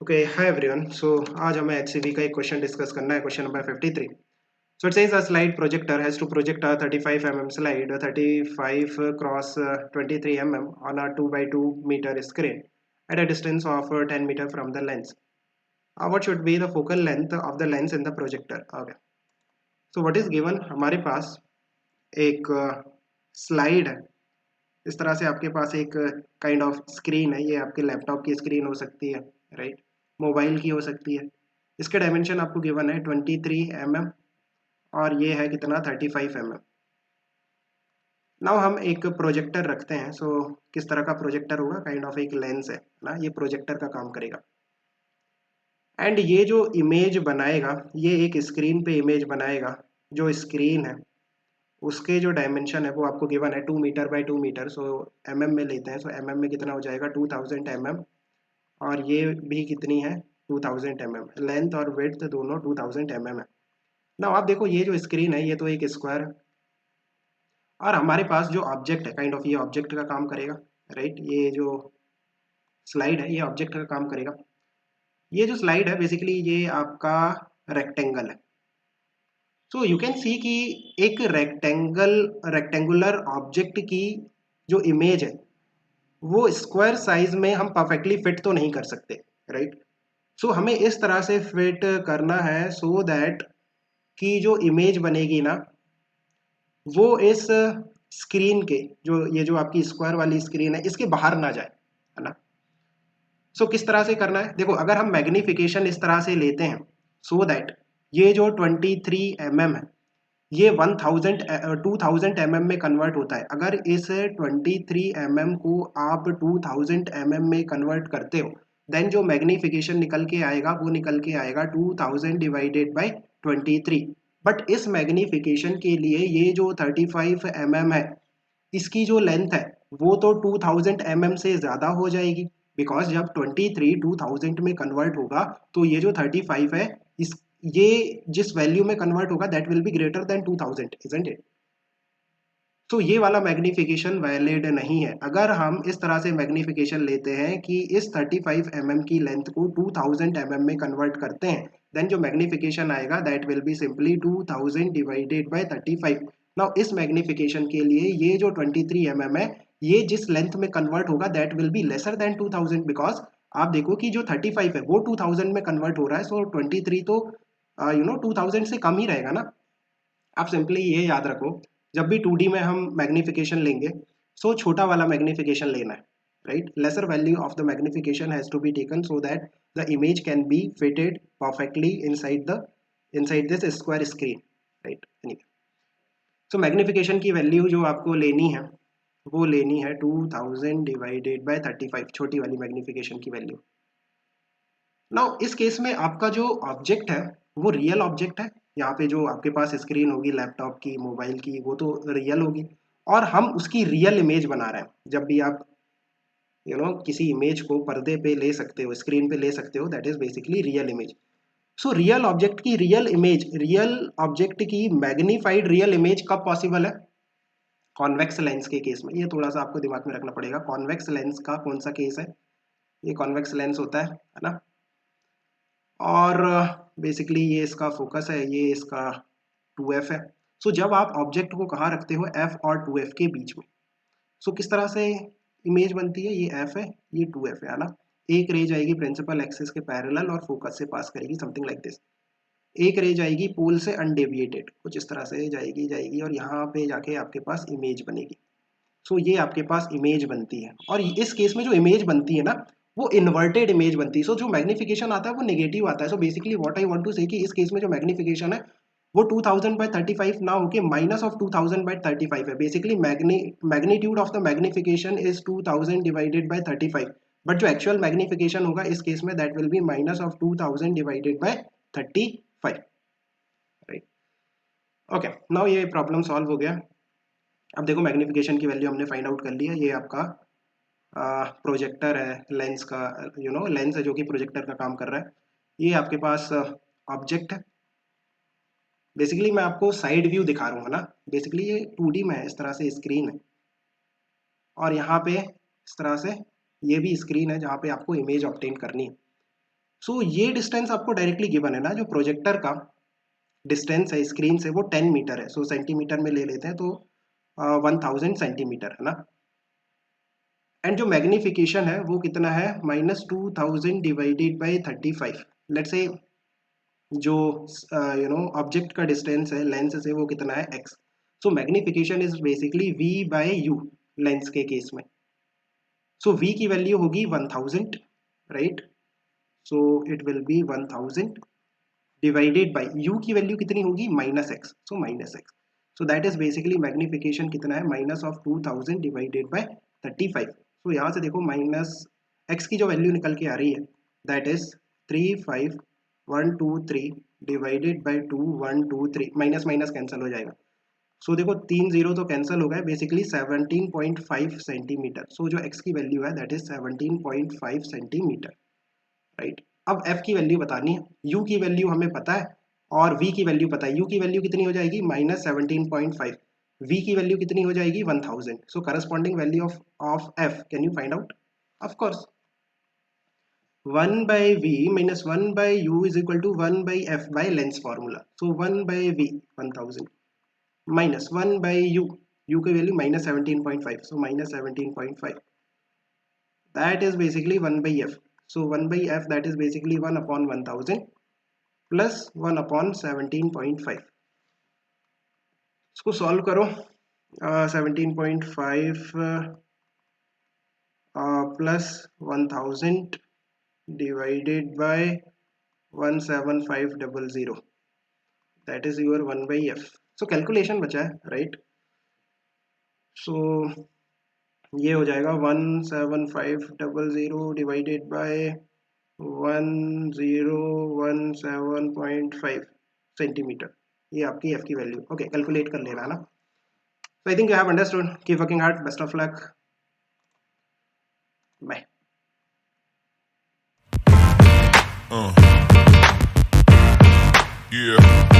Okay hi everyone. सो आज हमें HCV का एक क्वेश्चन डिस्कस करना है, question number 53। So it says a slide projector has to project a 35 mm slide, a 35 cross 23 mm on a 2 by 2 meter screen at a distance of 10 meter from the lens. What should be the focal length of the lens in the projector? Okay. So what is given? हमारे पास एक slide है। इस तरह से आपके पास एक kind of screen है। ये आपके लैपटॉप की स्क्रीन हो सकती है, राइट, मोबाइल की हो सकती है। इसके डायमेंशन आपको गिवन है 23 mm और ये है कितना 35 mm। नाउ हम एक प्रोजेक्टर रखते हैं। सो किस तरह का प्रोजेक्टर होगा? काइंड ऑफ एक लेंस है ना, ये प्रोजेक्टर का काम करेगा। एंड ये जो इमेज बनाएगा, ये एक स्क्रीन पे इमेज बनाएगा। जो स्क्रीन है उसके जो डायमेंशन है वो आपको गिवन है 2 metre by 2 metre. So mm में लेते हैं। सो mm में कितना हो जाएगा 2000 mm और ये भी कितनी है 2000 mm। लेंथ और विड्थ दोनों 2000 mm है। ना आप देखो ये जो स्क्रीन है ये तो एक स्क्वायर है और हमारे पास जो ऑब्जेक्ट है काइंड ऑफ ये ऑब्जेक्ट का काम करेगा, राइट। ये जो स्लाइड है ये ऑब्जेक्ट का काम करेगा। ये जो स्लाइड है बेसिकली ये आपका रेक्टेंगल है। सो यू कैन सी कि एक रेक्टेंगुलर ऑब्जेक्ट की जो इमेज है वो स्क्वायर साइज में हम परफेक्टली फिट तो नहीं कर सकते, राइट। सो हमें इस तरह से फिट करना है सो दैट कि जो इमेज बनेगी ना वो इस स्क्रीन के जो ये जो आपकी स्क्वायर वाली स्क्रीन है इसके बाहर ना जाए, है ना। सो किस तरह से करना है? देखो अगर हम मैग्निफिकेशन इस तरह से लेते हैं सो दैट ये जो 23 mm है ये 2000 mm में कन्वर्ट होता है। अगर इस 23 mm को आप 2000 mm में कन्वर्ट करते हो देन जो मैग्निफिकेशन निकल के आएगा वो निकल के आएगा 2000 डिवाइडेड बाई 23। बट इस मैग्निफिकेशन के लिए ये जो 35 mm है इसकी जो लेंथ है वो तो 2000 mm से ज़्यादा हो जाएगी, बिकॉज जब 23 2000 में कन्वर्ट होगा तो ये जो 35 है इस ये जिस वैल्यू में कन्वर्ट होगा that will be greater than 2000, isn't it. तो ये वाला मैग्निफिकेशन वैलिड नहीं है। अगर हम इस तरह से मैग्निफिकेशन लेते हैं कि इस 35 mm की लेंथ को 2000 mm में कन्वर्ट करते हैं देन जो मैग्निफिकेशन आएगा that will be simply 2000 divided by 35। Now इस मैग्निफिकेशन के लिए ये जो 23 mm है ये जिस लेंथ में कन्वर्ट होगा that will be lesser than 2000, because आप देखो कि जो 35 है वो 2000 में कन्वर्ट हो रहा है। सो 23 तो 2000 से कम ही रहेगा ना। आप सिंपली ये याद रखो जब भी 2D में हम मैग्निफिकेशन लेंगे सो छोटा वाला मैग्निफिकेशन लेना है, right. Lesser value of the magnification has to be taken so that the image can be fitted perfectly inside this square screen, right. So magnification की वैल्यू जो आपको लेनी है वो लेनी है 2000 डिवाइडेड बाय 35, छोटी वाली मैग्निफिकेशन की वैल्यू। नाउ इस केस में आपका जो ऑब्जेक्ट है वो रियल ऑब्जेक्ट है। यहाँ पे जो आपके पास स्क्रीन होगी लैपटॉप की मोबाइल की वो तो रियल होगी और हम उसकी रियल इमेज बना रहे हैं। जब भी आप किसी इमेज को पर्दे पे ले सकते हो, स्क्रीन पे ले सकते हो, that is basically real image. So real object की रियल इमेज, रियल ऑब्जेक्ट की मैग्नीफाइड रियल इमेज कब पॉसिबल है? कॉन्वेक्स लेंस के केस में। ये थोड़ा सा आपको दिमाग में रखना पड़ेगा। कॉन्वेक्स लेंस का कौन सा केस है? ये कॉन्वेक्स लेंस होता है ना। और बेसिकली ये इसका फोकस है, ये इसका 2f है। सो जब आप ऑब्जेक्ट को कहाँ रखते हो? f और 2f के बीच में। सो किस तरह से इमेज बनती है? ये f है, ये 2f है ना। एक रे जाएगी प्रिंसिपल एक्सिस के पैरेलल और फोकस से पास करेगी, समथिंग लाइक दिस। एक रे जाएगी पोल से अनडेविएटेड, कुछ इस तरह से जाएगी जाएगी और यहाँ पे जाके आपके पास इमेज बनेगी। सो ये आपके पास इमेज बनती है और इस केस में जो इमेज बनती है ना वो इन्वर्टेड इमेज बनती है। सो जो मैग्निफिकेशन आता है वो नेगेटिव आता है। So basically what I want to say कि इस केस में जो मैग्निफिकेशन है वो 2000 बाय 35 ना होके माइनस ऑफ 2000 बाय 35 है। Basically magnitude of the magnification is 2000 divided by 35, but जो एक्चुअल मैग्निफिकेशन होगा इस केस में that will be minus of 2000 divided by 35, right. Okay, now ये प्रॉब्लम सॉल्व हो गया। अब देखो मैग्निफिकेशन की वैल्यू हमने फाइंड आउट कर लिया। ये आपका प्रोजेक्टर है, लेंस का लेंस है जो कि प्रोजेक्टर का काम कर रहा है। ये आपके पास ऑब्जेक्ट है। बेसिकली मैं आपको साइड व्यू दिखा रहा हूँ ना। बेसिकली ये 2D में है, इस तरह से स्क्रीन है और यहाँ पे इस तरह से ये भी स्क्रीन है जहाँ पे आपको इमेज ऑब्टेन करनी है। सो ये डिस्टेंस आपको डायरेक्टली गिवन है ना, जो प्रोजेक्टर का डिस्टेंस है स्क्रीन से वो 10 मीटर है। सो सेंटीमीटर में ले लेते हैं तो 1000 सेंटीमीटर है ना। एंड जो मैग्निफिकेशन है वो कितना है, -2000 डिवाइडेड बाई 35। लेट्स से जो ऑब्जेक्ट का डिस्टेंस है लेंस से वो कितना है x। So magnification is basically v by u lens के केस में। सो v की वैल्यू होगी 1000, right. So it will be 1000 divided by u की वैल्यू कितनी होगी, -x। So -x, so that is basically magnification कितना है, -2000 डिवाइडेड बाय 35। सो यहाँ से देखो माइनस x की जो वैल्यू निकल के आ रही है that is 35123 divided by 2123, minus minus cancel हो जाएगा। सो देखो 3 जीरो तो कैंसिल हो गए, बेसिकली 17.5 सेंटीमीटर। सो जो x की वैल्यू है दैट इज 17.5 सेंटीमीटर, राइट। अब f की वैल्यू बतानी है, u की वैल्यू हमें पता है और v की वैल्यू पता है। u की वैल्यू कितनी हो जाएगी, -17.5, v की वैल्यू कितनी हो जाएगी 1000। सो corresponding value of f can you find out, of course 1 by v minus 1 by u is equal to 1 by f by length formula. So 1 by v 1000 minus 1 by u की value -17.5, so -17.5, that is basically 1 by f. So 1 by f that is basically 1 upon 1000 plus 1 upon 17.5. इसको solve करो, 17.5 plus 1000 divided by 17500, that is your 1 by f. So calculation बचा है, right. सो ये हो जाएगा 17500 divided by 1017.5 centimetre, ये आपकी f की वैल्यू। ओके, कैलकुलेट कर लेना ना। So I think you have understood. Keep working hard. Best of luck. Bye. Yeah.